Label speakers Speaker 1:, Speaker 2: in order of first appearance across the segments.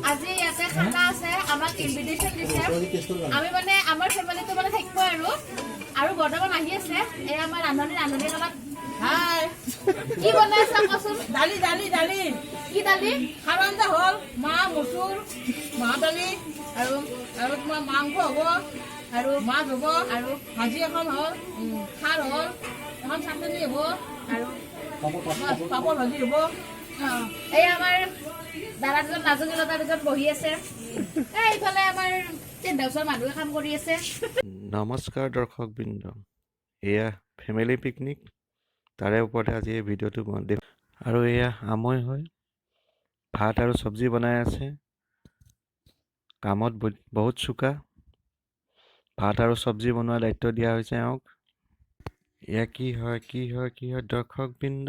Speaker 1: আজি ইয়াতে খানা আছে, আমাক ইনভিটেশ্যন দিছে। আমি মানে আমাৰ ফেমিলিটো মানে থাকিব আৰু বৰ্তমান আহি আছে। এই আমাৰ ৰান্ধনী কালত হাই কি বনাইছা কচোন?
Speaker 2: দালি দালি দালি
Speaker 1: কি দালি?
Speaker 2: খাৰ আঞ্জা হ'ল, মাহ মচুৰ মাহ দালি আৰু আৰু তোমাৰ মাংস হ'ব আৰু মাছ হ'ব আৰু ভাজি এখন হ'ল, খাৰ হ'ল, এখন চাটনি হ'ব আৰু পাপৰ ভাজি হ'ব।
Speaker 1: এই আমাৰ দাদা দুজন নাজনী লতা দুজন বহি আছে। এইফালে আমাৰ তিনিটা মানুহে কাম কৰি আছে।
Speaker 3: নমস্কাৰ দৰ্শকবৃন্দ, এয়া ফেমিলি পিকনিক। তাৰে ওপৰতে আজি এই ভিডিঅ'টো বনাই আৰু এয়া আমৈ হয়, ভাত আৰু চব্জি বনাই আছে। কামত বহুত চোকা। ভাত আৰু চব্জি বনোৱাৰ দায়িত্ব দিয়া হৈছে এওঁক। এয়া কি হয় দৰ্শকবৃন্দ,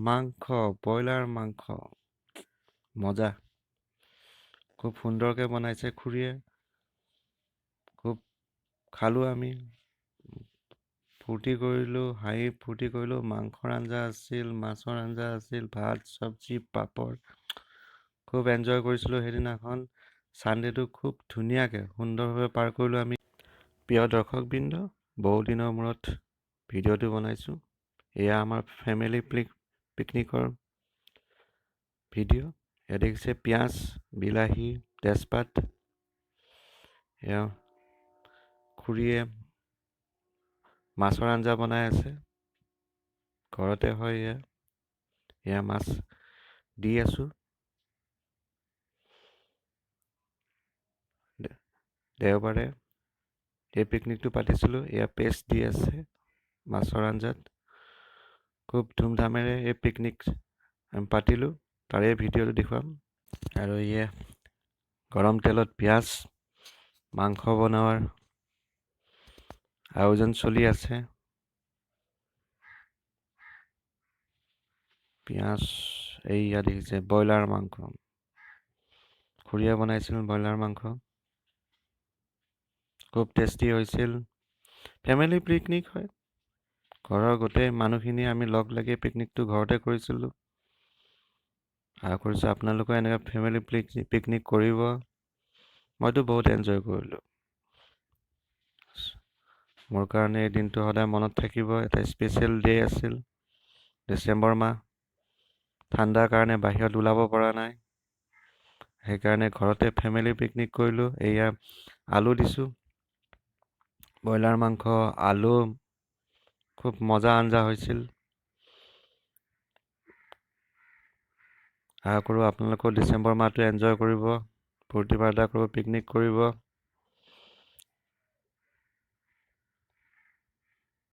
Speaker 3: মাংস, ব্ৰইলাৰ মাংস, মজা। খুব সুন্দৰকৈ বনাইছে খুৰীয়ে। খুব খালোঁ আমি, ফূৰ্তি কৰিলোঁ, হাঁহি ফূৰ্তি কৰিলোঁ। মাংসৰ আঞ্জা আছিল, মাছৰ আঞ্জা আছিল, ভাত চব্জি পাপৰ। খুব এনজয় কৰিছিলোঁ সেইদিনাখন। ছানডেটো খুব ধুনীয়াকৈ সুন্দৰভাৱে পাৰ কৰিলোঁ আমি। প্ৰিয় দৰ্শকবৃন্দ, বহুদিনৰ মূৰত ভিডিঅ'টো বনাইছোঁ। এয়া আমাৰ ফেমিলি পিকনিকৰ ভিডিঅ'। এয়া দেখিছে পিঁয়াজ, বিলাহী, তেজপাত। এয়া খুৰীয়ে মাছৰ আঞ্জা বনাই আছে। ঘৰতে হয় এয়া মাছ দি আছোঁ। দেওবাৰে এই পিকনিকটো পাতিছিলোঁ। এয়া পেষ্ট দি আছে মাছৰ আঞ্জাত। খুব ধুমধামেৰে এই পিকনিক আমি পাতিলোঁ, তাৰে ভিডিঅ'টো দেখুৱাম। আৰু এয়া গৰম তেলত পিঁয়াজ, মাংস বনোৱাৰ আয়োজন চলি আছে। পিঁয়াজ এইয়া দেখিছে ব্ৰইলাৰ মাংস। খুৰীয়ে বনাইছিল ব্ৰইলাৰ মাংস, খুব টেষ্টি হৈছিল। ফেমিলি পিকনিক হয়, ঘৰৰ গোটেই মানুহখিনি আমি লগ লাগি পিকনিকটো ঘৰতে কৰিছিলোঁ। আশা কৰিছোঁ আপোনালোকে এনেকৈ ফেমিলি পিকনিক কৰিব। মইতো বহুত এনজয় কৰিলোঁ। মোৰ কাৰণে এই দিনটো সদায় মনত থাকিব। এটা স্পেচিয়েল ডে আছিল। ডিচেম্বৰ মাহ, ঠাণ্ডাৰ কাৰণে বাহিৰত ওলাব পৰা নাই, সেইকাৰণে ঘৰতে ফেমিলি পিকনিক কৰিলোঁ। এয়া আলু দিছোঁ, ব্ৰইলাৰ মাংস, আলু, খুব মজা আঞ্জা হৈছিল। আশা কৰোঁ আপোনালোকেও ডিচেম্বৰ মাহটো এনজয় কৰিব, ফূৰ্তি ফাৰ্তা কৰিব, পিকনিক কৰিব।